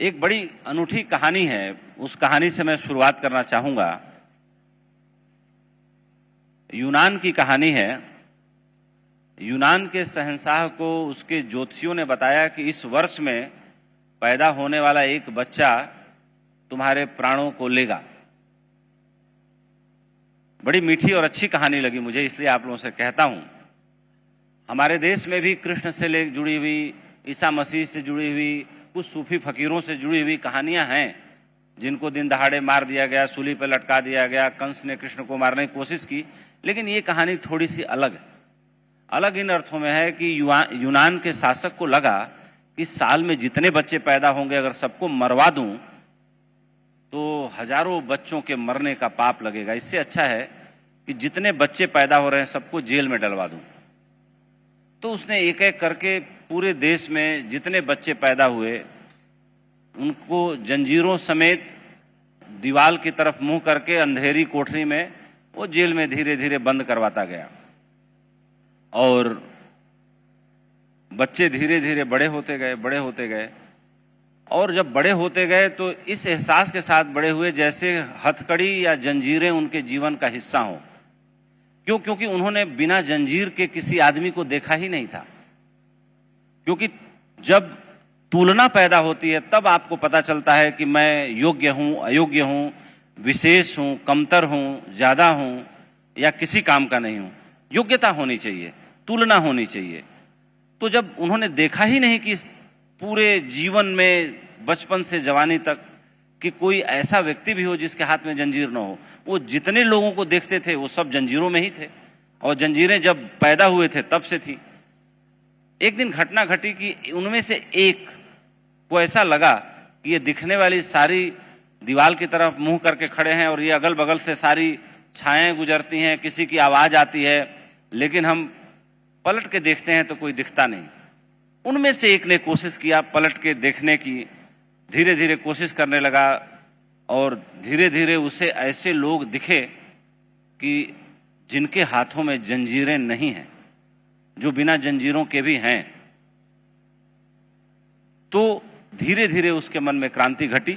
एक बड़ी अनूठी कहानी है, उस कहानी से मैं शुरुआत करना चाहूंगा। यूनान की कहानी है। यूनान के शहंशाह को उसके ज्योतिषियों ने बताया कि इस वर्ष में पैदा होने वाला एक बच्चा तुम्हारे प्राणों को लेगा। बड़ी मीठी और अच्छी कहानी लगी मुझे, इसलिए आप लोगों से कहता हूं। हमारे देश में भी कृष्ण से ले जुड़ी हुई, ईसा मसीह से जुड़ी हुई, कुछ सूफी फकीरों से जुड़ी हुई कहानियां हैं, जिनको दिन दहाड़े मार दिया गया, सूली पर लटका दिया गया। कंस ने कृष्ण को मारने की कोशिश की, लेकिन ये कहानी थोड़ी सी अलग है। अलग इन अर्थों में है कि यूनान के शासक को लगा कि साल में जितने बच्चे पैदा होंगे, अगर सबको मरवा दूं तो हजारों बच्चों के मरने का पाप लगेगा। इससे अच्छा है कि जितने बच्चे पैदा हो रहे हैं सबको जेल में डलवा दूं। तो उसने एक एक करके पूरे देश में जितने बच्चे पैदा हुए उनको जंजीरों समेत दीवार की तरफ मुंह करके अंधेरी कोठरी में वो जेल में धीरे धीरे बंद करवाता गया। और बच्चे धीरे धीरे बड़े होते गए। और जब बड़े होते गए तो इस एहसास के साथ बड़े हुए जैसे हथकड़ी या जंजीरें उनके जीवन का हिस्सा हो। क्योंकि उन्होंने बिना जंजीर के किसी आदमी को देखा ही नहीं था। क्योंकि जब तुलना पैदा होती है तब आपको पता चलता है कि मैं योग्य हूं, अयोग्य हूं, विशेष हूं, कमतर हूं, ज्यादा हूं या किसी काम का नहीं हूं। योग्यता होनी चाहिए, तुलना होनी चाहिए। तो जब उन्होंने देखा ही नहीं कि पूरे जीवन में बचपन से जवानी तक कि कोई ऐसा व्यक्ति भी हो जिसके हाथ में जंजीर न हो, वो जितने लोगों को देखते थे वो सब जंजीरों में ही थे। और जंजीरें जब पैदा हुए थे तब से थी। एक दिन घटना घटी कि उनमें से एक को ऐसा लगा कि ये दिखने वाली सारी दीवार की तरफ मुंह करके खड़े हैं और ये अगल बगल से सारी छाएं गुजरती हैं, किसी की आवाज आती है, लेकिन हम पलट के देखते हैं तो कोई दिखता नहीं। उनमें से एक ने कोशिश किया पलट के देखने की, धीरे धीरे कोशिश करने लगा और धीरे धीरे उसे ऐसे लोग दिखे कि जिनके हाथों में जंजीरें नहीं हैं, जो बिना जंजीरों के भी हैं। तो धीरे धीरे उसके मन में क्रांति घटी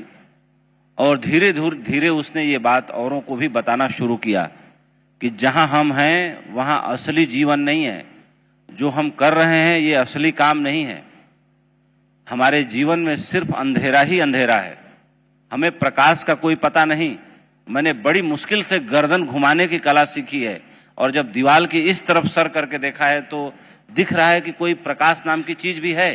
और धीरे धीरे उसने ये बात औरों को भी बताना शुरू किया कि जहां हम हैं वहां असली जीवन नहीं है। जो हम कर रहे हैं ये असली काम नहीं है। हमारे जीवन में सिर्फ अंधेरा ही अंधेरा है, हमें प्रकाश का कोई पता नहीं। मैंने बड़ी मुश्किल से गर्दन घुमाने की कला सीखी है और जब दीवार की इस तरफ सर करके देखा है तो दिख रहा है कि कोई प्रकाश नाम की चीज भी है।